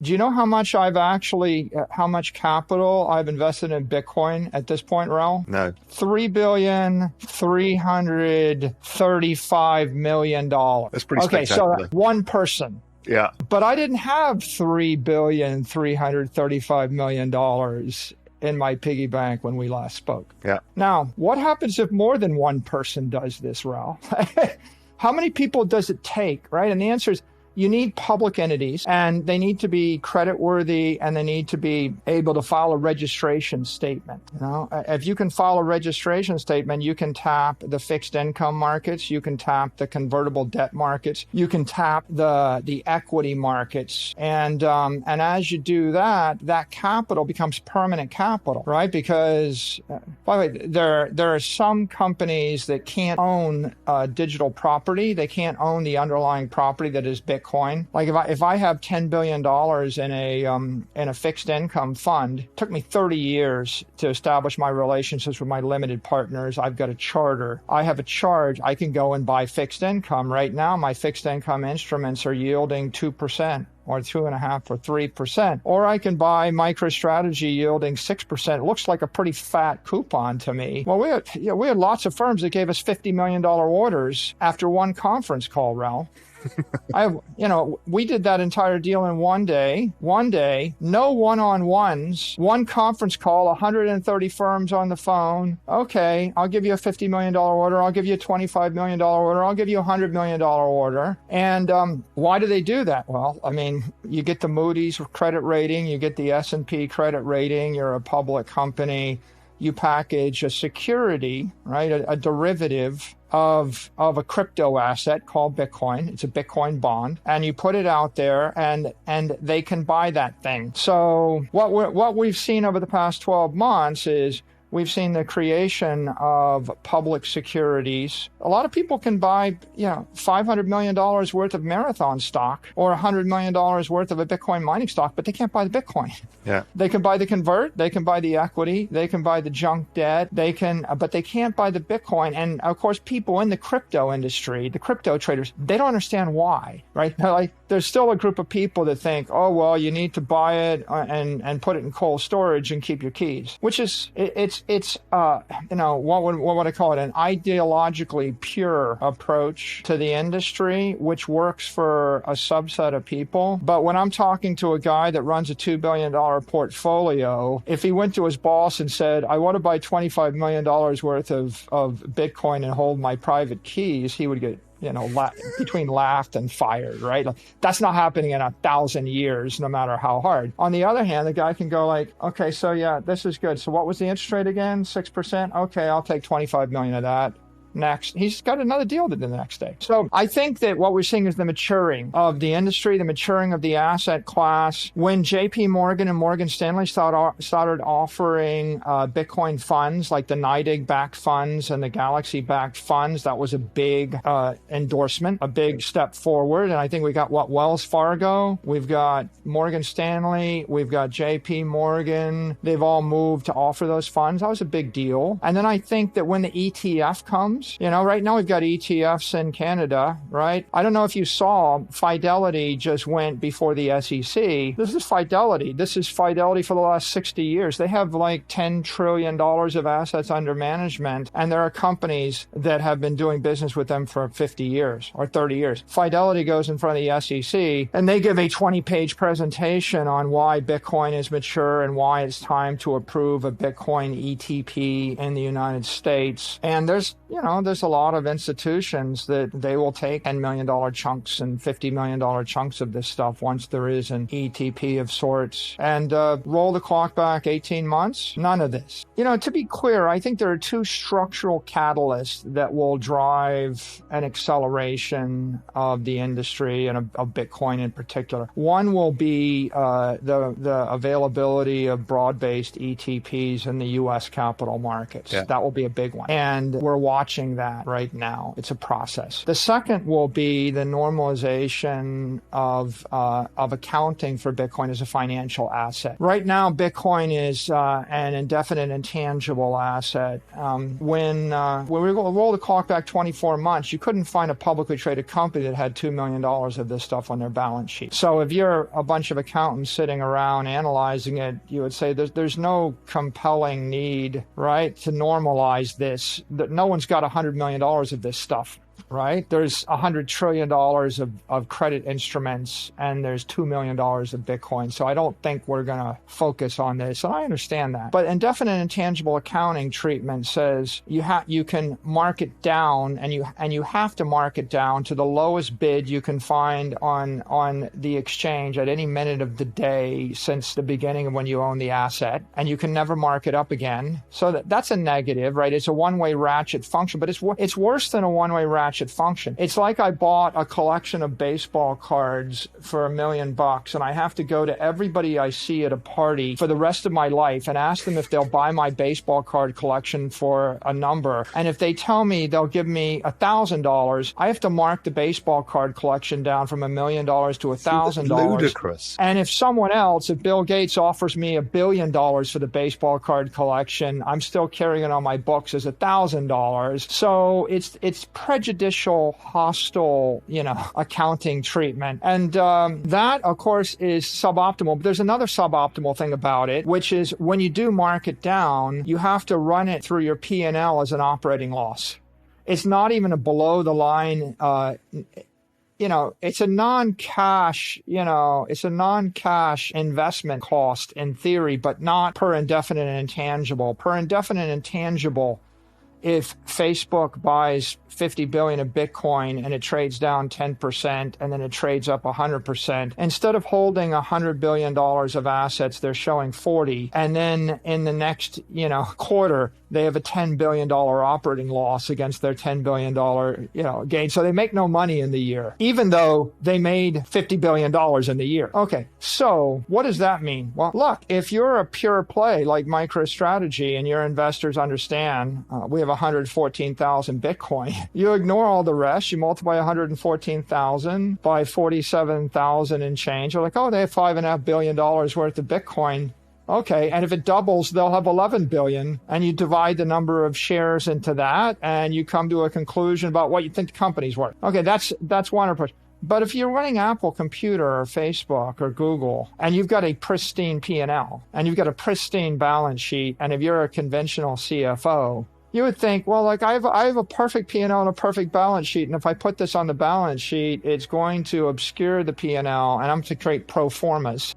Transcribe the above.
Do you know how much how much capital I've invested in Bitcoin at this point, Raul? No. $3,335,000,000. That's pretty Okay, so spectacular. one person. Yeah. But I didn't have $3,335,000,000 in my piggy bank when we last spoke. Yeah. Now, what happens if more than one person does this, Raul? How many people does it take, right? And the answer is you need public entities, and they need to be creditworthy, and they need to be able to file a registration statement. You know, if you can file a registration statement, you can tap the fixed income markets, you can tap the convertible debt markets, you can tap the equity markets, and as you do that, that capital becomes permanent capital, right? Because by the way, there are some companies that can't own digital property, they can't own the underlying property that is Bitcoin. Like if I have $10 billion in a fixed income fund, it took me 30 years to establish my relationships with my limited partners. I've got a charter. I have a charge. I can go and buy fixed income. Right now, my fixed income instruments are yielding 2%. Or 2.5% or 3%. Or I can buy MicroStrategy yielding 6%. It looks like a pretty fat coupon to me. Well, we had lots of firms that gave us $50 million orders after one conference call, Ralph. We did that entire deal in one day, no one-on-ones, one conference call, 130 firms on the phone. Okay, I'll give you a $50 million order. I'll give you a $25 million order. I'll give you a $100 million order. And why do they do that? Well, I mean, you get the Moody's credit rating, you get the S&P credit rating, you're a public company, you package a security, right, a derivative of a crypto asset called Bitcoin. It's a Bitcoin bond, and you put it out there, and they can buy that thing. So what we've seen over the past 12 months is we've seen the creation of public securities. A lot of people can buy, $500 million worth of Marathon stock or $100 million worth of a Bitcoin mining stock, but they can't buy the Bitcoin. Yeah. They can buy the convert, they can buy the equity, they can buy the junk debt, but they can't buy the Bitcoin. And of course, people in the crypto industry, the crypto traders, they don't understand why, right? There's still a group of people that think, oh, well, you need to buy it and put it in cold storage and keep your keys, which is, what would I call it? An ideologically pure approach to the industry, which works for a subset of people. But when I'm talking to a guy that runs a $2 billion portfolio, if he went to his boss and said, I want to buy $25 million worth of Bitcoin and hold my private keys, he would get between laughed and fired, right? That's not happening in 1,000 years, no matter how hard. On the other hand, the guy can go like, okay, so yeah, this is good. So what was the interest rate again? 6%? Okay, I'll take 25 million of that. Next, he's got another deal to do the next day. So I think that what we're seeing is the maturing of the industry, the maturing of the asset class. When JP Morgan and Morgan Stanley started offering Bitcoin funds, like the NYDIG-backed funds and the Galaxy-backed funds, that was a big endorsement, a big step forward. And I think we got Wells Fargo, we've got Morgan Stanley, we've got JP Morgan. They've all moved to offer those funds. That was a big deal. And then I think that when the ETF comes, right now we've got ETFs in Canada, right? I don't know if you saw, Fidelity just went before the SEC. This is Fidelity. This is Fidelity for the last 60 years. They have like $10 trillion of assets under management, and there are companies that have been doing business with them for 50 years or 30 years. Fidelity goes in front of the SEC, and they give a 20-page presentation on why Bitcoin is mature and why it's time to approve a Bitcoin ETP in the United States. And there's a lot of institutions that they will take $10 million chunks and $50 million chunks of this stuff once there is an ETP of sorts. And roll the clock back 18 months, none of this. To be clear, I think there are two structural catalysts that will drive an acceleration of the industry and of Bitcoin in particular. One will be the availability of broad-based ETPs in the U.S. capital markets. Yeah. That will be a big one. And we're watching watching that right now. It's a process. The second will be the normalization of accounting for Bitcoin as a financial asset. Right now, Bitcoin is an indefinite intangible asset. When we roll the clock back 24 months, you couldn't find a publicly traded company that had $2 million of this stuff on their balance sheet. So if you're a bunch of accountants sitting around analyzing it, you would say there's no compelling need, right, to normalize this. No one's got $100 million of this stuff. Right? There's $100 trillion of credit instruments, and there's $2 million of Bitcoin. So I don't think we're going to focus on this. And I understand that. But indefinite intangible accounting treatment says you can mark it down, and you have to mark it down to the lowest bid you can find on the exchange at any minute of the day since the beginning of when you own the asset. And you can never mark it up again. So that's a negative, right? It's a one-way ratchet function, but it's worse than a one-way ratchet function. It's like I bought a collection of baseball cards for $1 million, and I have to go to everybody I see at a party for the rest of my life and ask them if they'll buy my baseball card collection for a number. And if they tell me they'll give me $1,000, I have to mark the baseball card collection down from $1 million to $1,000. Ludicrous. And if someone else, if Bill Gates offers me $1 billion for the baseball card collection, I'm still carrying it on my books as $1,000. So it's prejudicial, hostile, accounting treatment. And that, of course, is suboptimal. But there's another suboptimal thing about it, which is when you do mark it down, you have to run it through your P&L as an operating loss. It's not even a below the line, it's a non-cash, it's a non-cash investment cost in theory, but not per indefinite intangible. Per indefinite intangible, if Facebook buys 50 billion of Bitcoin and it trades down 10% and then it trades up 100%, instead of holding $100 billion of assets, they're showing 40. And then in the next, quarter, they have a $10 billion operating loss against their $10 billion, gain. So they make no money in the year, even though they made $50 billion in the year. Okay. So what does that mean? Well, look, if you're a pure play like MicroStrategy and your investors understand, we have 114,000 Bitcoin. You ignore all the rest. You multiply 114,000 by 47,000 and change. You're like, oh, they have $5.5 billion worth of Bitcoin. Okay, and if it doubles, they'll have 11 billion, and you divide the number of shares into that, and you come to a conclusion about what you think the company's worth. Okay, that's one approach. But if you're running Apple Computer or Facebook or Google, and you've got a pristine P&L, and you've got a pristine balance sheet, and if you're a conventional CFO, you would think, well, like I have a perfect P&L and a perfect balance sheet, and if I put this on the balance sheet, it's going to obscure the P&L, and I'm to create pro formas.